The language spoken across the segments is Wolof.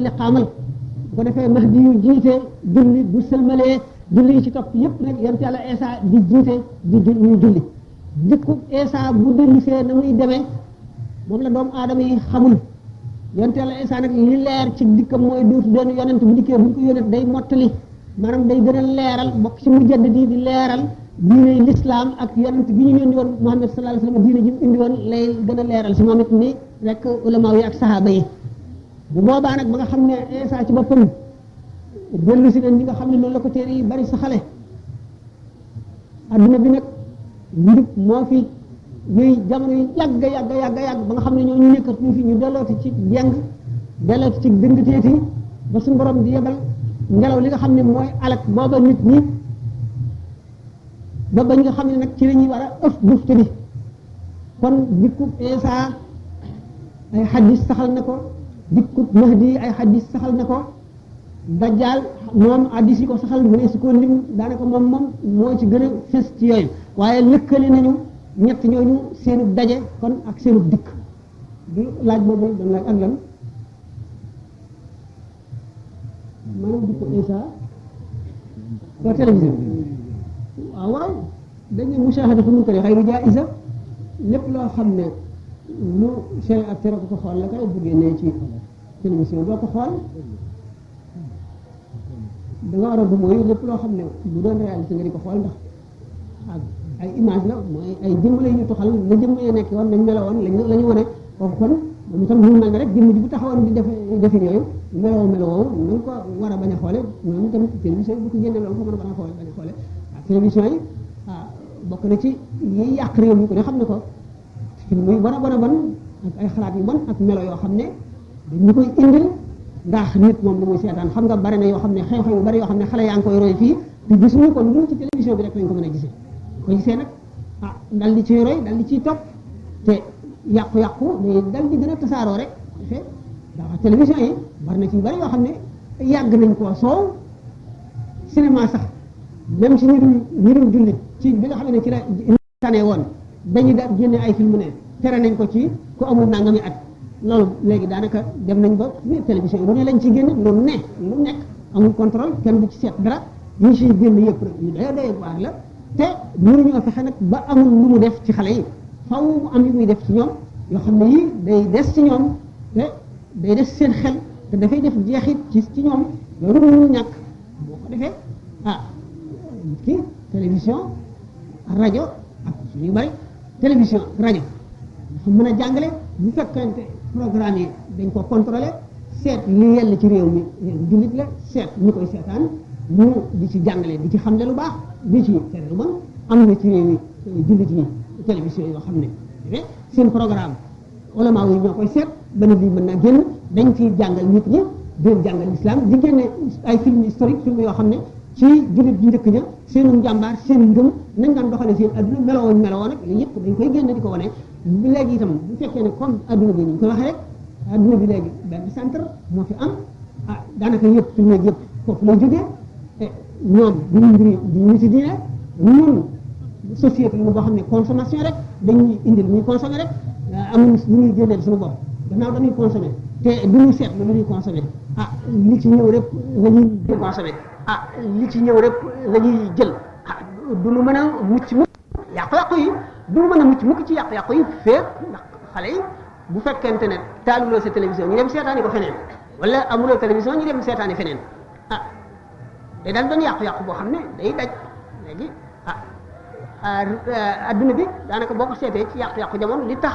li xaamal bu ko defee Mahdi yu jiite julli bu sëlmalee julli yi ci topp yëpp nag yonent yàlla Isa di jiite di ñuy julli dikku Isa bu dellusee na muy demee moom la doomu aadama yi xamul yonent yàlla Isa nag li leer ci dikkam mooy dootu doon yonent bu dikkee bu ñu ko yonent day mottali maanaam day gën a leeral bokk ci mujaddid yi di leeral diine l'islam ak yonent bi ñu indi woon Muhammad sallallahu alayhi wasallam diine ji mu indi woon lay gën a leeral si moom it ni rek ulama yi ak sahaaba yi bu boobaa nag ba nga xam ne Isa ci boppam dellu si nañ ñi nga xam ne noonu la ko téere yi bari sa xale adduna bi nag njub moo fi ñuy jamono yi yàgg ba nga xam ne ñoo ñu nekkat ñu fi ñu dellooti ci jeng dellooti ci dëngteeti ba suñu borom di yebal ngelaw li nga xam ne mooy alak booba nit ñi ba bañ nga xam ne nag ci la ñuy war a ëf bufte bi kon dikkub Isa ay xadis saxal na ko dikkub Mahdi ay xadis saxal na ko Dajjal moom xadis yi ko saxal mu ne su ko lim daanaka moom moo ci gën a fës ci yooyu waaye lëkkale nañu ñett ñooñu seenu daje kon ak seenu dikk du laaj boobu doon laaj ak lan maanaam dikkub Isa ko télévision waaw dañu mushahadatu munkar xayru jaiza lépp loo xam ne lu sharia ak tere ko xool la kay bu génnee ci télévision doo ko xool da nga war a bu mooy lépp loo xam ne bu doon réalité nga di ko xool ndax ak ay image la mooy ay jëmm la ñu toxal la jëmm yi nekk woon nañ melowoon la ñu wane foofu kon moom itam ñu mel ne rek jëmm ji bu taxawoon di defe yooyu melowoo nañ ko war a bañ a xoole ñoom itam télévision bu ko génne loolu ko mën a bañ a xoole télévision yi bokk na ci yi yàq réew mi ko ne xam ne ko film yi bon ak ay xalaat yu bon ak melo yoo xam ne dañu koy indil ndax nit moom lu muy seetaan xam nga bari na yoo xam ne xew-xew yu bari yoo xam ne xale yaa ngi koy roy fii te gisuñu ko lu ci télévision bi rek lañ ko mën a gisee ko gisee nag dal di ciy roy dal di ciy topp te yàqu-yàqu day dal di gën a tasaaroo rek defee ndax télévision yi bari na ci yu bari yoo xam ne yàgg nañ koo soow cinéma sax même si ñu dul jullit ci bi nga xam ne ci la tane woon dañu da génne ay film ne tere nañ ko ci ku amul nangami at loolu léegi daanaka dem nañ ba télévision yi lu ne lañ ci génne lu nekk amul contrôle kenn du ci seet dara yi ciy génn yëpp rek yu doy waar la te mënuñoo fexe nag ba amul lu mu def ci xale yi faw mu am yu muy def ci ñoom yoo xam ne yii day des ci ñoom te day des seen xel te dafay def jeexit ci ñoom loolu mënul ñàkk boo ko defee kii télévision rajo ak yu bari télévision rajo dafa mën a jàngale bu fekkente programme yi dañ ko contrôlé seet li yell ci réew mi jullit la seet ñu koy seetaan ñu di ci jàngale di ci xamle lu baax di ci tere lu bon am na ci réew mi jullit yi télévision yoo xam ne seen programme ulama yi ñoo koy seet ba ne lii mën naa génn dañ ciy jàngal nit ñi di leen jàngal islam di génne ay film historique film yoo xam ne ci jullit ji njëkk ña seenu njàmbaar seen ngëm nañ daan doxale seen adduna meloo nag li yëpp dañ koy génne di ko wane léegi itam bu fekkee ne comme adduna bi ñu koy waxee rek adduna bi léegi benn centre moo fi am daanaka yëpp film yëpp foofu lay jógee ñoom duñu mbiri duñu si diine ñun société lu boo xam ne consommation rek dañuy indil ñuy consommer rek amuñ lu ñuy génneel suñu bopp gannaaw dañuy consommer te du ñu seetlu lu ñuy consommer li ci ñëw rek la ñuy consommer li ci ñëw rek la ñuy jël du lu mën a mucc mukk yàqu-yàqu yi du lu mën a mucc mukk ci yàqu-yàqu yi fépp ndax xale yi bu fekkente ne taaluloo sa télévision ñu dem seetaani ko feneen wala amuloo télévision ñu dem seetaani feneen day daal doon yàqu-yàqu boo xam ne day daj léegi adduna bi daanaka boo ko seetee ci yàqu-yàqu jamono li tax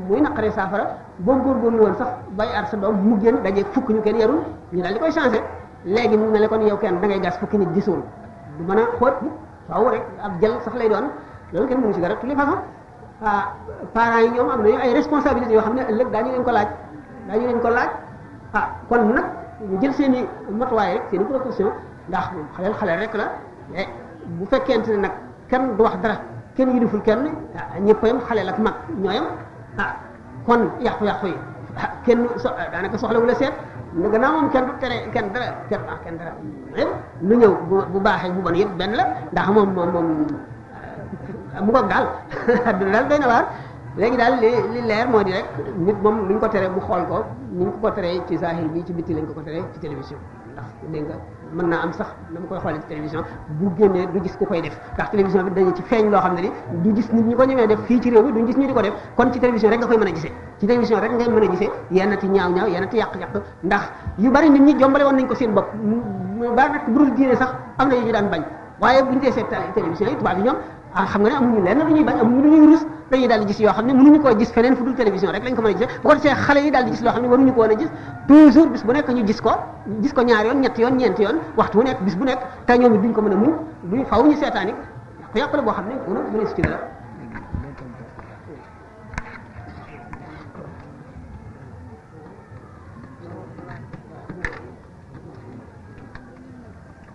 muy naqaree saafara boo góorgóorlu woon sax bay aar sa doom mu génn daje fukk ñu kenn yarul ñu daal di koy changé léegi mu ne la kon yow kenn da ngay gas fukki nit di suul du mën a xóot faaw rek ab jël sax lay doon loolu kenn mënu ci dara de toute façon parents yi ñoom am nañu ay responsabilités yoo xam ne ëllëg daañu leen ko laaj kon nag ñu jël seen i matuwaay rek seen i protection ndax xaleel rek la bu fekkente ne nag kenn du wax dara kenn yiliful kenn ñëppayam xaleel ak mag ñooyam kon yàqu-yàqu yi kenn daanaka soxla wula seet nga gannaaw moom kenn du tere kenn dara lu ñëw bu baaxee bu bon yëpp benn la ndax moom mu ngoog daal adduna daal doy na waar léegi daal li leer moo di rek nit moom lu ñu ko teree mu xool ko ni ñu ko teree ci zahir bi ci bitti lañ ko teree ci télévision ndax dégg nga mën naa am sax na mu koy xoolee ci télévision bu génnee du gis ku koy def ndax télévision bi dañu ci feeñ loo xam ne ni du gis nit ñi ko ñëwee def fii ci réew mi duñ gis ñu di ko def kon ci télévision rek nga koy mën a gisee ci télévision rek ngay mën a gisee yenn ti ñaaw yenn ti yàq-yàq ndax yu bari nit ñi jombale woon nañ ko seen bopp ba nag bu dul diine sax am na yu ñu daan bañ waaye buñu dee seet télévision yi tubaab yi ñoom xam nga ne amuñu lenn lu ñuy bañ amuñu lu ñuy rus dañuy daal di gis yoo xam ne mënuñu koo gis feneen fu dul télévision rek lañ ko mën a gisee bu ko defee xale yi daal di gis loo xam ne waruñu ko woon a gis toujours bis bu nekk ñu gis ko ñaari yoon ñetti yoon ñeenti yoon waxtu bu nekk bis bu nekk te ñoom it duñ ko mën a muñ duñ faw ñu seetaan it yàqu la boo xam ne mënu si ci dara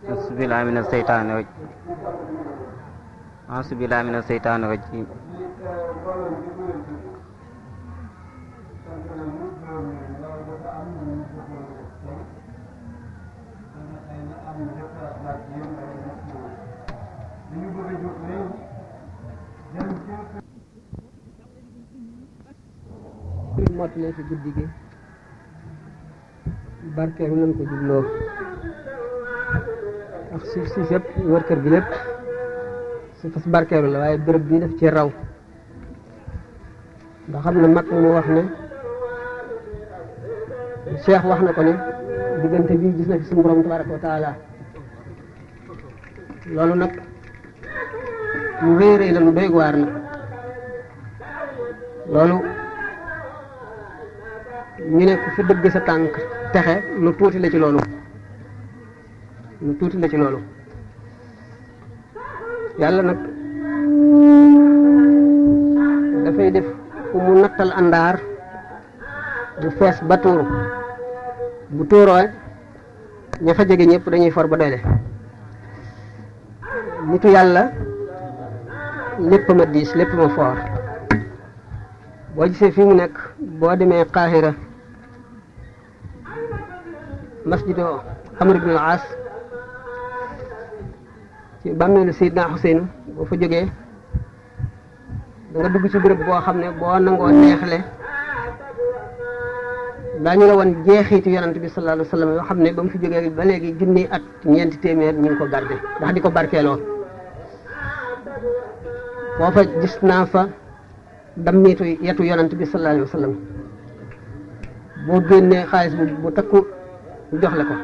bismillahi mina seytaani rajim asubillahi mina seytaani rajim mottale si guddi gi barkeelu nañ ko jubloo ak suuf si yëpp wër kër gi lépp su fas barkeelu la waaye bërëb bi daf ci raw ndax xam ne mag mu wax ne Cheikh wax na ko ne diggante bii gis na fi suñu borom tabaraka wa taala loolu nag lu rëy rëy la lu doy waar na loolu ñu ne ku fi dëgg sa tànk texe lu tuuti la ci loolu lu tuuti la ci loolu yàlla nag dafay def fu mu nattal àndaar bu fees ba tuuru bu tuuroo ña fa jege ñëpp dañuy for ba doyle nitu yàlla lépp ma diis lépp ma foor boo gisee fii mu nekk boo demee Qahira masjidu Amr ibn al-As ci bàmmeelu Seydina Xuseynu boo fa jógee da nga dugg ci béréb boo xam ne boo nangoo neexle daañu la woon jeexiitu yonent bi sallallahu alayhi wa sallam yoo xam ne ba mu fi jógee ba léegi junni at ñeenti téeméer ñu ngi ko garde ndax di ko barkeeloo foofa gis naa fa dammiitu yetu yonent bi sallallahu alayhi wa sallam boo génnee xaalis bu takku jox la ko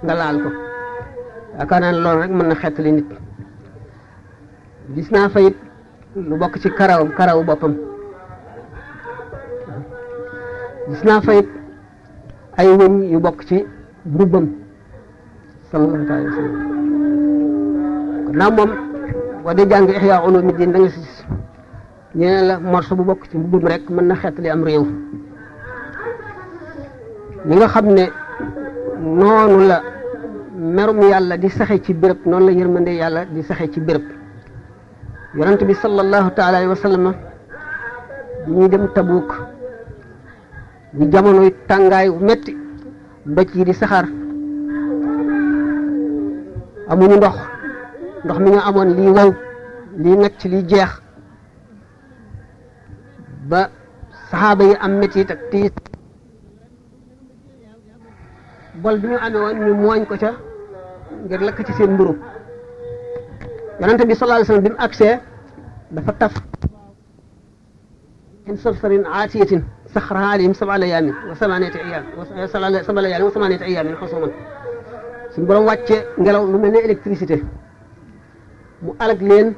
nga laal ko yaakaar naa ne loolu rek mën na xettali nit gis naa fa it lu bokk ci karaw boppam gis naa fa it ay wëñ yu bokk ci mbubbam sallallahu alayhi wa sallam kon naa moom boo dee jàng Ihya Ulumuddin da nga si gis ñeneen la morso bu bokk ci mbubbam rek mën na xettali am réew li nga xam ne noonu la merum yàlla di saxe ci béréb noonu la yërmande yàlla di saxe ci béréb yonent bi sallallahu taala alayhi wa sallam bi ñuy dem Tabuuk di jamonoy tàngaay metti doj yi di saxaar amuñu ndox mi ñu amoon lii wow lii ngacc lii jeex ba saxaaba yi am metti ak tiis bol bi ñu amee woon ñu mooñ ko ca ngir lakk ci seen mburu yonente bi sallallahu alayhi wasallam bi mu agsee dafa taf in sarsarin aatiyatin saxraha alayhim sab'a layaalin wa samaaniyata ayyaamin xusuuman suñu borom wàcce ngelaw lu mel ne électricité mu alag leen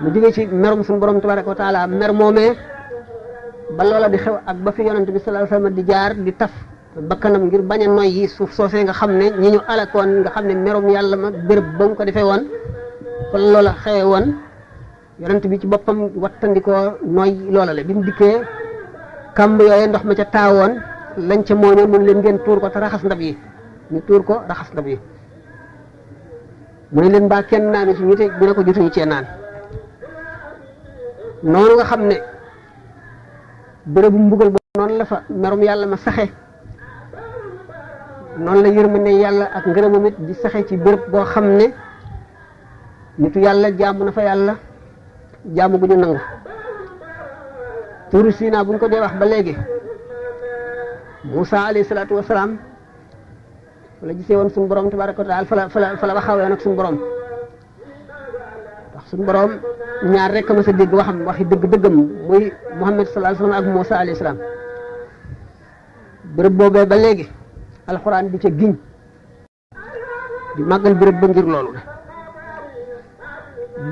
mu jóge ci merum suñu borom tabaraka wa taala mer moomee ba loola di xew ak ba fi yonente bi sallallahu alayhi wasallam di jaar di taf bakkanam ngir bañ a noy yi suuf soosee nga xam ne ñi ñu alakoon nga xam ne merum yàlla ma béréb ba mu ko defee woon kon loola xewe woon yonent bi ci boppam wattandikoo noy loola la bi mu dikkee kàmb yooyee ndox ma ca taawoon lañ ca mooñoon mun leen ngeen tuur ko te raxas ndab yi ñu tuur ko raxas ndab yi mu ne leen mbaa kenn naanu ci ñu te bu ne ko jotuñu cee naan noonu nga xam ne bérébu mbugal ba noonu la fa merum yàlla ma saxe noonu la yërmande yàlla ak ngërëmam it di saxe ci béréb boo xam ne nitu yàlla jaamu na fa yàlla jaamu gu ñu nangu turu Sina buñ ko dee wax ba léegi Moussa alayhi salaatu wasalaam la gisee woon suñu borom tabaraka wa taala fa la waxawee nag suñu borom ndax suñu borom ñaar rek ma sa dégg waxam waxi dëgg-dëggam muy Muhammad sallallahu alayhi wasallam ak Moussa alayhi salaam bërëb boobee ba léegi alxuraan di ca giñ di màggal bërëb ba ngir loolu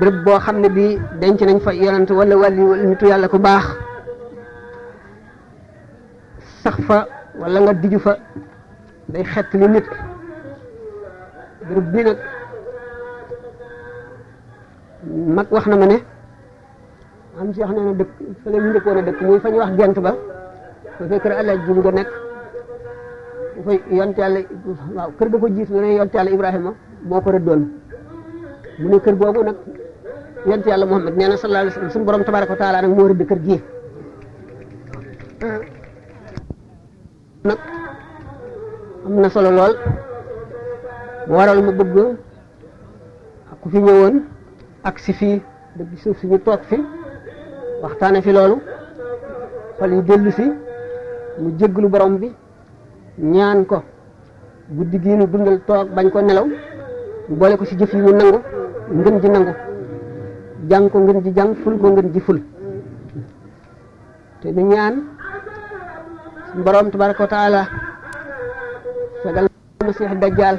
bërëb boo xam ne bii denc nañ fa yonent wala wàlli nitu yàlla ku baax sax fa wala nga diju fa day xett li nit bërëb bii nag mag wax na ma ne am si wax ne na dëkk fële ñu njëkkoon a dëkk muy fa ñu wax gent ba fa fekk kër àlla ji nga nekk dafay yonent yàlla waaw kër ga ko jiitu ne yonent yàlla Ibrahima moo ko rëddoon mu ne kër boobu nag yonent yàlla Muhammad nee na sallallahu alayhi wasallam suñu borom tabaraka wa taala nag moo rëdd kër gi nag am na solo lool mu waral mu bëgg ak ku fi ñëwoon ak si fii dëgg suuf si ñu toog fi waxtaane fi loolu xol yi dellu si mu jégglu borom bi ñaan ko guddi gii nu dundal toog bañ ko nelaw mu boole ko ci jëf yi mu nangu ngën ji nangu jàng ko ngën ji jàng ful ko ngën ji ful te nu ñaan suñu borom tabaraka wa taala fegal na Masiix Dajjal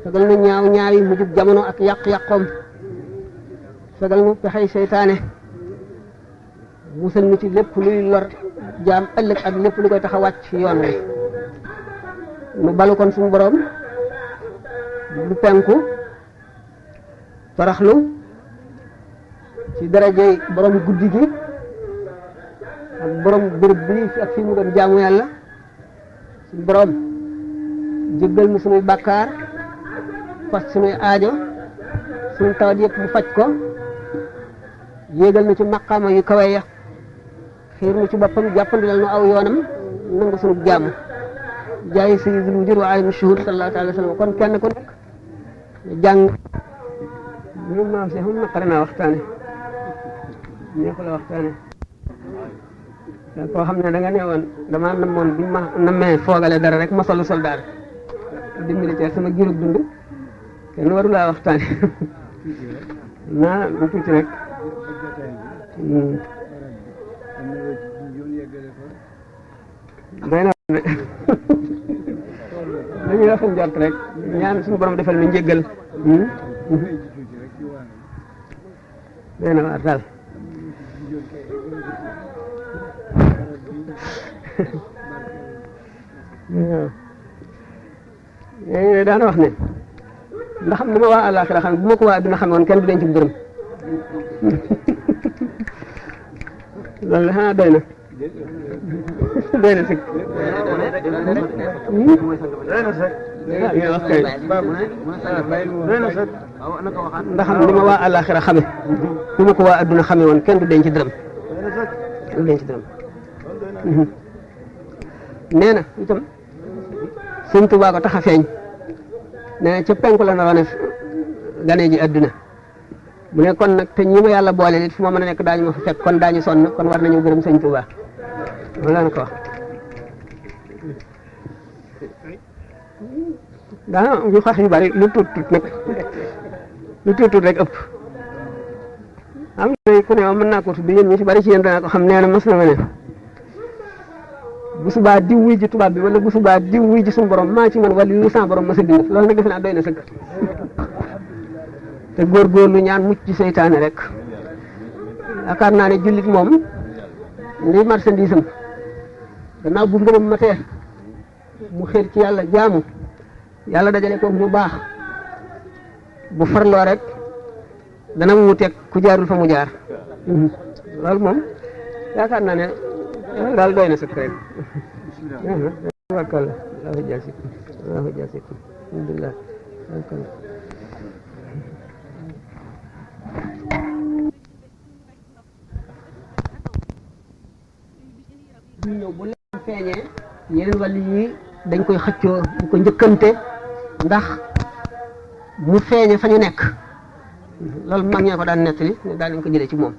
fegal na ñaaw ñaawi mu jub jamono ak yàq-yàqoom fegal nu pexey seytaane musal nu ci lépp luy lor jaam ëllëg ak lépp lu koy tax a wàcc yoon wi nu balu kon suñu borom lu penku toroxlu ci darajey borom guddi gi ak borom bërëb bi ak fi mu doon jaamu yàlla suñu borom jéggal nu suñuy bàkkaar fas suñuy aajo suñu tawat yëpp mu faj ko yéegal na ci maqaama yu kawe ya xiir nu ci boppam jàppandilal nu aw yoonam nangu sunu jàmm jaay sayyidul wujud wa ayyul shuhud sallallahu alayhi wa sallam kon kenn ku nekk jàng ñun maam si xam naqare naa waxtaane neexu la waxtaane koo xam ne da nga ne woon damaa namoon bi ma namee foogale dara rek ma solu soldaar di militaire sama giirug dund kenn waru laa waxtaane naa lu tuuti rek day na dañuy rafet njort rek ñaan suñu borom defal nu njéggal day na waar daal waaw daana wax ne ndax xam ni ma waa àllaaxira xam bu ma ko waa adduna xamoon kenn du denc dërëm loolu xanaa doy na doy na sëkk ndax xam ni ma waa àllaaxira xame bu ma ko waa adduna xame woon kenn du denc dërëm du denc dërëm nee na itam Sëñ Tuubaa ko tax a feeñ nee na ca penku la naroon a gane ji adduna mu ne kon nag te ñi ma yàlla boole nit fu ma mën a nekk daañu ma fa fekk kon daañu sonn kon war nañu gërëm Sëñ Tuubaa loolu la ko wax daa yu xax yu bari lu tuut tuut nag lu tuut tuut rek ëpp am na ku ne ma mën naa ko tudd yéen ñi si bari ci yéen danaa ko xam nee na mas na ma ne bu subaa diw wuy ji tubaab bi wala bu subaa diw wuy ji suñu borom maa ci mën wala lu sa borom ma sa bind loolu nag defe naa doy na sëkk te góorgóorlu ñaan mucc ci seytaane rek yaakaar naa ne jullit moom liy marchandise am gannaaw bu ngëmam matee mu xër ci yàlla jaamu yàlla dajale ko ñu baax bu farloo rek dana mu wuteeg ku jaarul fa mu jaar loolu moom yaakaar naa ne daal doy na sëkk rek wakal Allahu jaasikum Allahu jaasikum alhamdulillah wakal ñëw bu leen feeñee yeneen wàll yi dañ koy xëccoo di ko njëkkante ndax mu feeñe fa ñu nekk loolu mag ñee ko daan nettali ne daan nañ ko jëlee ci moom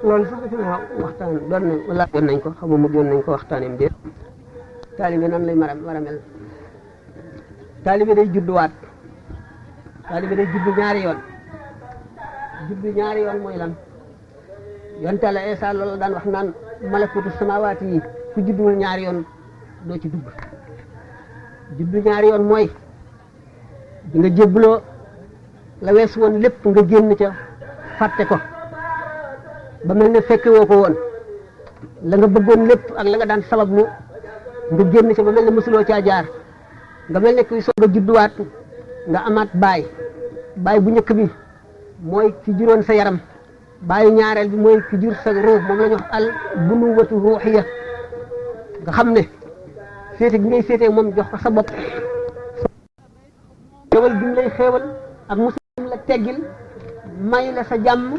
loolu sax defe naa waxtaan doon nañ wala doon nañ ko xam nga mujjoon nañ ko waxtaaneem déet taalibe nan lay war a mel taalibe day judduwaat taalibe day juddu ñaari yoon mooy lan yonte la Isa loolu daan wax naan malakutu samawaati yi ku judduwul ñaari yoon doo ci dugg juddu ñaari yoon mooy bi nga jébbaloo la weesu woon lépp nga génn ca fàtte ko ba mel ne fekke woo ko woon la nga bëggoon lépp ak la nga daan sabablu nga génn ca ba mel ne mësuloo caa jaar nga mel ne kuy soog a judduwaat nga amaat baay bu njëkk bi mooy ki juróon sa yaram baayu ñaareel bi mooy ki jur sa ruux moom la ñu wax al bunuwatu ruuxiya nga xam ne féete gi ngay féetee moom jox ko sa bopp xéewal gi mu lay xéewal ak musul la teggil may la sa jàmm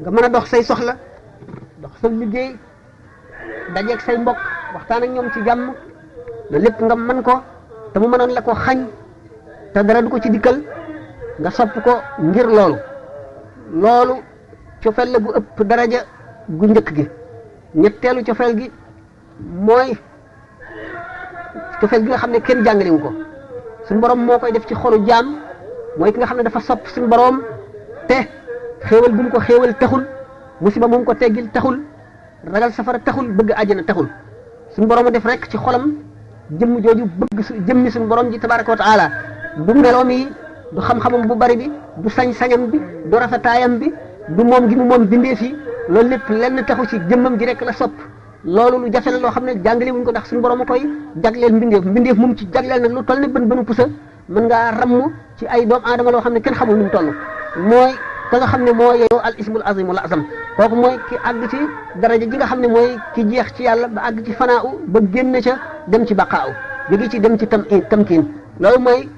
nga mën a dox say soxla dox sa liggéey dajeeg say mbokk waxtaan ak ñoom ci jàmm loolu lépp nga mën ko te mu mënoon la ko xañ te dara du ko ci dikkal nga sopp ko ngir loolu cofeel la gu ëpp daraja gu njëkk gi ñetteelu cofeel gi mooy cofeel gi nga xam ne kenn jàngalewu ko suñu borom moo koy def ci xolu jaam mooy ki nga xam ne dafa sopp suñu borom te xéewal bu mu ko xéewal taxul musiba mu ko teggil taxul ragal safara taxul bëgg àjjana taxul suñu borom a def rek ci xolam jëmm jooju bëgg jëmmi suñu borom ji tabaraka wa taala du meloom yi du xam-xamam bu bari bi du sañ-sañam bi du rafetaayam bi du moom gi mu moom bindee fi loolu lépp lenn taxu ci jëmmam ji rek la sopp loolu lu jafe la loo xam ne jàngale wuñ ko ndax suñu borom a koy jagleel mbindeef moom ci jagleel nag lu toll ne bën bënu pusa mën ngaa ramm ci ay doomu aadama loo xam ne kenn xamul nu mu toll mooy ka nga xam ne moo yeeyoo al ismul azim wal azam kooku mooy ki àgg ci daraja ji nga xam ne mooy ki jeex ci yàlla ba àgg ci fanaaw ba génn ca dem ci baqaaw jóge ci dem ci tamkiin loolu mooy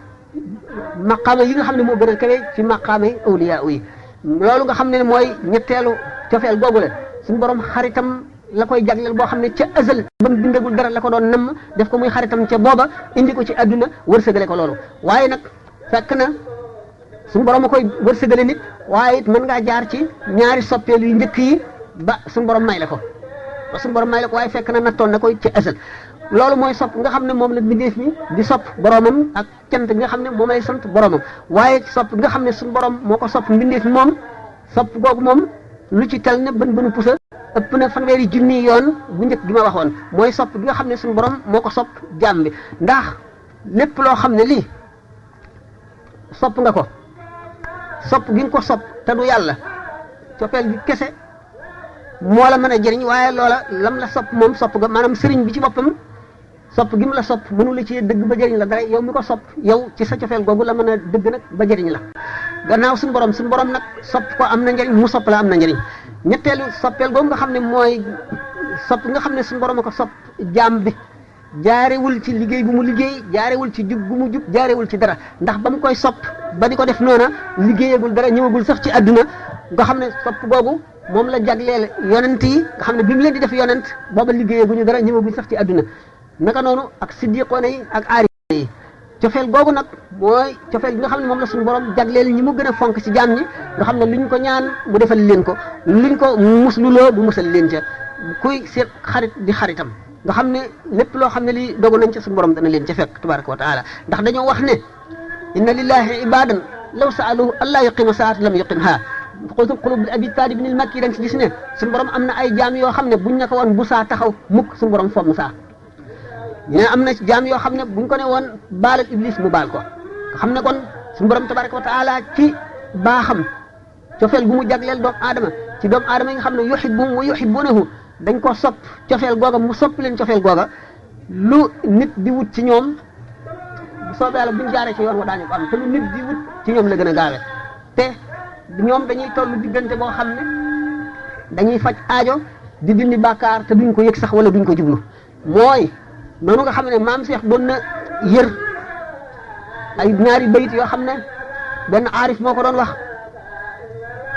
maqaama yi nga xam ne moo gën a kawe ci maqaama yi awliyaa yi loolu nga xam ne mooy ñetteelu cofeel googu la suñu borom xaritam la koy jagleel boo xam ne ca azal ba mu bindagul dara la ko doon namm def ko muy xaritam ca booba indi ko ci adduna wërsëgale ko loolu waaye nag fekk na suñu borom a koy wërsëgale nit waaye it mën ngaa jaar ci ñaari soppeel yu njëkk yi ba suñu borom may la ko waaye fekk na nattoon na koy ci azal loolu mooy sopp nga xam ne moom la bindeef mi di sopp boromam ak cant nga xam ne moom lay sant boromam waaye sopp nga xam ne suñu borom moo ko sopp bindeef mi moom sopp googu moom lu ci tel ne bën pusa ëpp na fanweeri junni yoon bu njëkk gi ma waxoon mooy sopp gi nga xam ne suñu borom moo ko sopp jaam bi ndax lépp loo xam ne lii sopp nga ko sopp gi nga ko sopp te du yàlla coppeel gi kese moo la mën a jëriñ waaye loola lam la sopp moom sopp nga maanaam sëriñ bi ci boppam sopp gi mu la sopp mënu la ci dëgg ba jëriñ la dara yow mi ko sopp yow ci sa cofeel googu la mën a dëgg nag ba jëriñ la gannaaw suñu borom nag sopp ko am na njëriñ mu sopp la am na njëriñ ñetteelu soppeel googu nga xam ne mooy sopp nga xam ne suñu borom a ko sopp jaam bi jaarewul ci liggéey bu mu liggéey jaarewul ci jub bu mu jub jaarewul ci dara ndax ba mu koy sopp ba di ko def noona liggéeyagul dara ñëwagul sax ci àdduna nga xam ne sopp googu moom la jagleel yonent yi nga xam ne bi mu leen di def yonent booba liggéeyaguñu dara ñëwagul sax ci àdduna naka noonu ak siddiqoona yi ak aarifoona yi cofeel googu nag mooy cofeel bi nga xam ne moom la suñu borom jagleel ñi mu gën a fonk ci jaam ñi nga xam ne luñ ko ñaan mu defal leen ko luñ ko musluloo bu musal leen ca kuy seet xarit di xaritam nga xam ne lépp loo xam ne lii dogu nañ ca suñu borom dana leen ca fekk tabaraka wa taala ndax dañoo wax ne inna lillahi ibadan law saaluhu allah yuqima saat lam yuqimha qulub bi abi talib ibn al-makki dañ ci gis ne suñu borom am na ay jaam yoo xam ne buñ ne ko woon bu saa taxaw mukk suñu borom fomm saa ñu ne am na jaam yoo xam ne buñ ko ne woon baalal iblis mu baal ko nga xam ne kon suñu borom tabaraka wa taala ci baaxam cofeel gu mu jagleel doomu aadama ci doomu aadama yi nga xam ne yuhibbuhum wa yuhibbunahu dañ ko sopp cofeel googa mu sopp leen cofeel googa lu nit di wut ci ñoom bu soobee yàlla buñ jaaree ci yoon wa daañu ko am te lu nit di wut ci ñoom la gën a gaawe te ñoom dañuy toll diggante boo xam ne dañuy faj aajo di dindi bàkkaar te duñ ko yëg sax wala duñ ko jublu mooy noonu nga xam ne maam Cheikh doon na yër ay ñaari bayit yoo xam ne benn aarif moo ko doon wax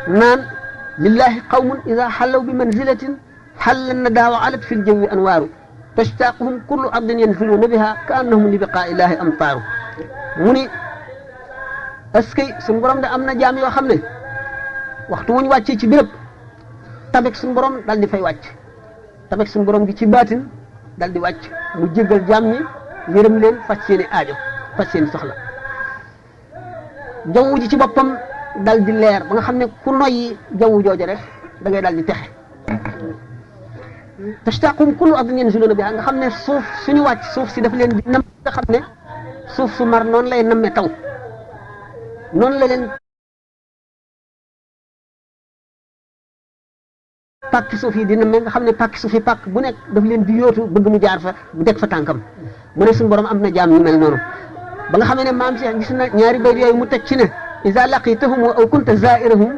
naan lillahi qawmun ida xallaw bi manzilatin xalla na daawa alat fi ljawi anwaaru tashtaquhum kullu ardin yanziluuna biha ka annahum li biqaa illahi amtaaru mu ni est-ce que suñu borom de am na jaam yoo xam ne waxtu wuñ wàccee ci béréb tabek suñu borom dal di fay wàcc tabek suñu borom gi ci baatin dal di wàcc mu jéggal jaam ñi yërëm leen faj seeni aajo faj seeni soxla jaww ji ci boppam dal di leer ba nga xam ne ku noyyi jaww jooju rek da ngay dal di texe tashtaqum kullu ardin yanzuluna biha nga xam ne suuf suñu wàcc suuf si daf leen di nam nga xam ne suuf su mar noonu lay namme taw noonu la leen pàkki suuf yi di namme nga xam ne pàkki suuf yi pàkk bu nekk daf leen di yóotu bëgg mu jaar fa bu teg fa tànkam mu ne suñu borom am na jaam ñu mel noonu ba nga xam ne maam Cheikh gis na ñaari bayt yooyu mu teg ci ne iza laqitahum aw kunta zairahum